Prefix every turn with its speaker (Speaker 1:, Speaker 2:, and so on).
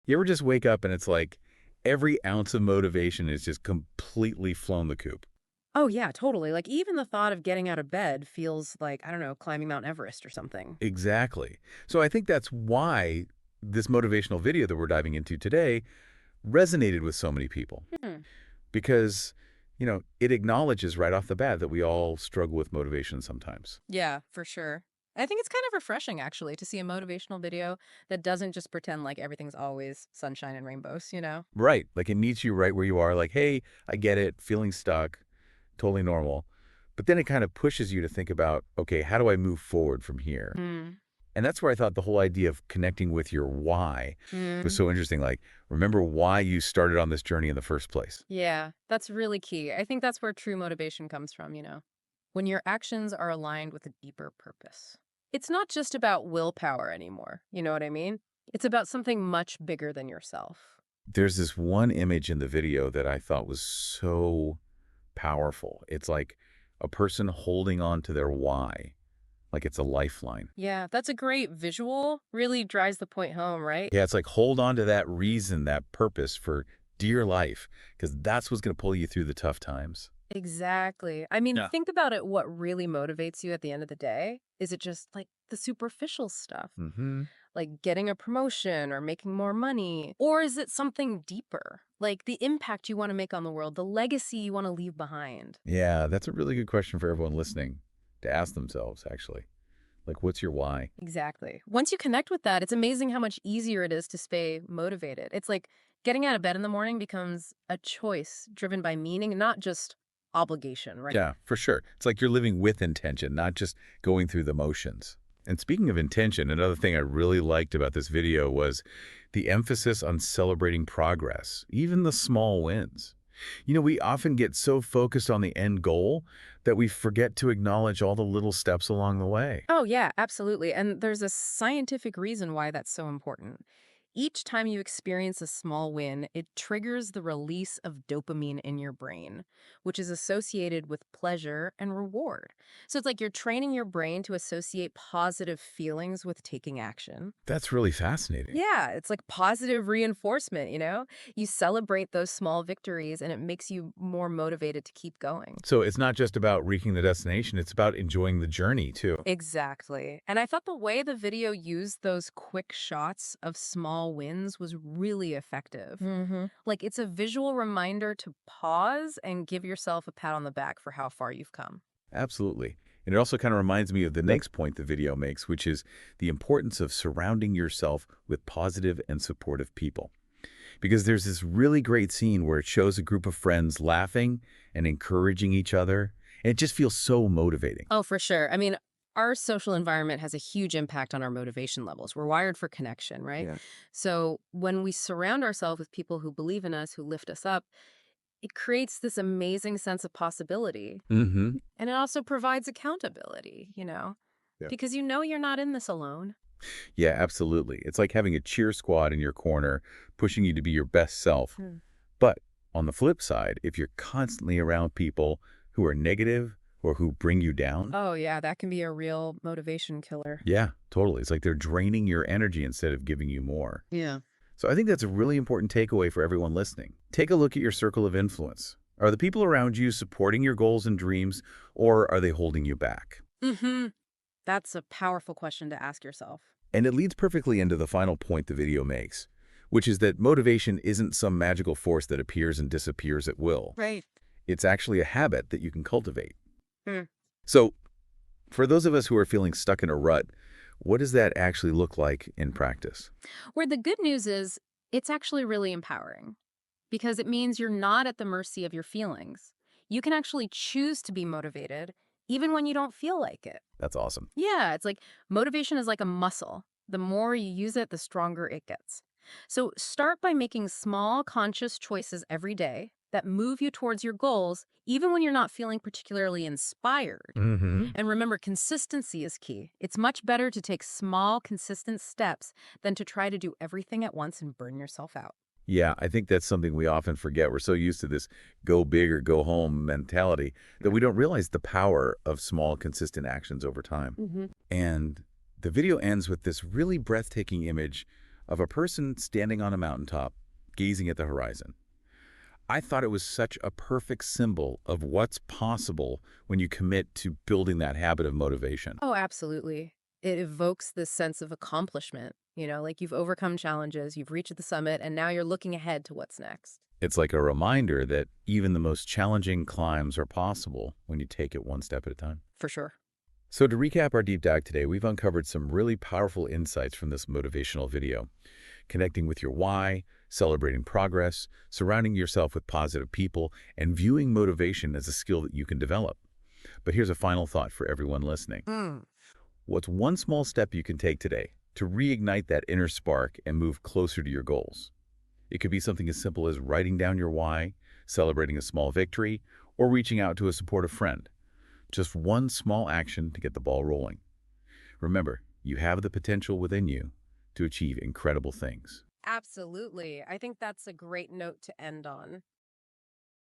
Speaker 1: You ever just wake up and it's like every ounce of motivation is just completely flown the coop?
Speaker 2: Oh, yeah, totally. Like, even the thought of getting out of bed feels like, I don't know, climbing Mount Everest or something.
Speaker 1: Exactly. So I think that's why this motivational video that we're diving into today resonated with so many people
Speaker 2: Hmm.
Speaker 1: because, it acknowledges right off the bat that we all struggle with motivation sometimes.
Speaker 2: Yeah, for sure. I think it's kind of refreshing, actually, to see a motivational video that doesn't just pretend like everything's always sunshine and rainbows, you know?
Speaker 1: Right. Like it meets you right where you are. Like, hey, I get it, feeling stuck, totally normal. But then it kind of pushes you to think about, okay, how do I move forward from here?
Speaker 2: Mm.
Speaker 1: And that's where I thought the whole idea of connecting with your why was
Speaker 2: Mm.
Speaker 1: so interesting. Like, remember why you started on this journey in the first place.
Speaker 2: Yeah, that's really key. I think that's where true motivation comes from, you know? When your actions are aligned with a deeper purpose. It's not just about willpower anymore, you know what I mean? It's about something much bigger than yourself.
Speaker 1: There's this one image in the video that I thought was so powerful. It's like a person holding on to their why, like it's a lifeline.
Speaker 2: Yeah, that's a great visual. Really drives the point home, right?
Speaker 1: Yeah, it's like hold on to that reason, that purpose for dear life, because that's what's going to pull you through the tough times.
Speaker 2: Exactly. I mean,
Speaker 1: Yeah.
Speaker 2: think about it. What really motivates you at the end of the day? Is it just like the superficial stuff,
Speaker 1: Hmm.
Speaker 2: like getting a promotion or making more money? Or is it something deeper, like the impact you want to make on the world, the legacy you want to leave behind?
Speaker 1: Yeah, that's a really good question for everyone listening to ask themselves, actually. Like, what's your why?
Speaker 2: Exactly. Once you connect with that, it's amazing how much easier it is to stay motivated. It's like getting out of bed in the morning becomes a choice driven by meaning, not just obligation, right?
Speaker 1: Yeah, for sure. It's like you're living with intention, not just going through the motions. And speaking of intention, another thing I really liked about this video was the emphasis on celebrating progress, even the small wins. We often get so focused on the end goal that we forget to acknowledge all the little steps along the way.
Speaker 2: Oh, yeah, absolutely. And there's a scientific reason why that's so important. Each time you experience a small win, it triggers the release of dopamine in your brain, which is associated with pleasure and reward. So it's like you're training your brain to associate positive feelings with taking action.
Speaker 1: That's really fascinating.
Speaker 2: Yeah, it's like positive reinforcement, you know? You celebrate those small victories and it makes you more motivated to keep going.
Speaker 1: So it's not just about reaching the destination, it's about enjoying the journey too.
Speaker 2: Exactly. And I thought the way the video used those quick shots of small wins was really effective.
Speaker 1: Hmm.
Speaker 2: Like it's a visual reminder to pause and give yourself a pat on the back for how far you've come.
Speaker 1: Absolutely. And it also kind of reminds me of the next point the video makes, which is the importance of surrounding yourself with positive and supportive people. Because there's this really great scene where it shows a group of friends laughing and encouraging each other. And it just feels so motivating.
Speaker 2: Oh, for sure. I mean, our social environment has a huge impact on our motivation levels. We're wired for connection, right?
Speaker 1: Yeah.
Speaker 2: So when we surround ourselves with people who believe in us, who lift us up, it creates this amazing sense of possibility.
Speaker 1: Hmm.
Speaker 2: And it also provides accountability, you know,
Speaker 1: Yeah.
Speaker 2: because you know you're not in this alone.
Speaker 1: Yeah, absolutely. It's like having a cheer squad in your corner, pushing you to be your best self.
Speaker 2: Hmm.
Speaker 1: But on the flip side, if you're constantly around people who are negative or who bring you down,
Speaker 2: Oh, yeah, that can be a real motivation killer.
Speaker 1: yeah, totally. It's like they're draining your energy instead of giving you more.
Speaker 2: Yeah.
Speaker 1: So I think that's a really important takeaway for everyone listening. Take a look at your circle of influence. Are the people around you supporting your goals and dreams, or are they holding you back?
Speaker 2: Mm-hmm. That's a powerful question to ask yourself.
Speaker 1: And it leads perfectly into the final point the video makes, which is that motivation isn't some magical force that appears and disappears at will.
Speaker 2: Right.
Speaker 1: It's actually a habit that you can cultivate.
Speaker 2: Hmm.
Speaker 1: So for those of us who are feeling stuck in a rut, what does that actually look like in practice?
Speaker 2: Where the good news is, it's actually really empowering because it means you're not at the mercy of your feelings. You can actually choose to be motivated even when you don't feel like it.
Speaker 1: That's awesome.
Speaker 2: Yeah, it's like motivation is like a muscle. The more you use it, the stronger it gets. So start by making small, conscious choices every day that move you towards your goals, even when you're not feeling particularly inspired.
Speaker 1: Hmm.
Speaker 2: And remember, consistency is key. It's much better to take small, consistent steps than to try to do everything at once and burn yourself out.
Speaker 1: Yeah, I think that's something we often forget. We're so used to this go big or go home mentality that we don't realize the power of small, consistent actions over time.
Speaker 2: Hmm.
Speaker 1: And the video ends with this really breathtaking image of a person standing on a mountaintop, gazing at the horizon. I thought it was such a perfect symbol of what's possible when you commit to building that habit of motivation.
Speaker 2: Oh, absolutely. It evokes this sense of accomplishment, like you've overcome challenges, you've reached the summit, and now you're looking ahead to what's next.
Speaker 1: It's like a reminder that even the most challenging climbs are possible when you take it one step at a time.
Speaker 2: For sure.
Speaker 1: So to recap our deep dive today, we've uncovered some really powerful insights from this motivational video. Connecting with your why, celebrating progress, surrounding yourself with positive people, and viewing motivation as a skill that you can develop. But here's a final thought for everyone listening.
Speaker 2: Mm.
Speaker 1: What's one small step you can take today to reignite that inner spark and move closer to your goals? It could be something as simple as writing down your why, celebrating a small victory, or reaching out to a supportive friend. Just one small action to get the ball rolling. Remember, you have the potential within you to achieve incredible things.
Speaker 2: Absolutely. I think that's a great note to end on.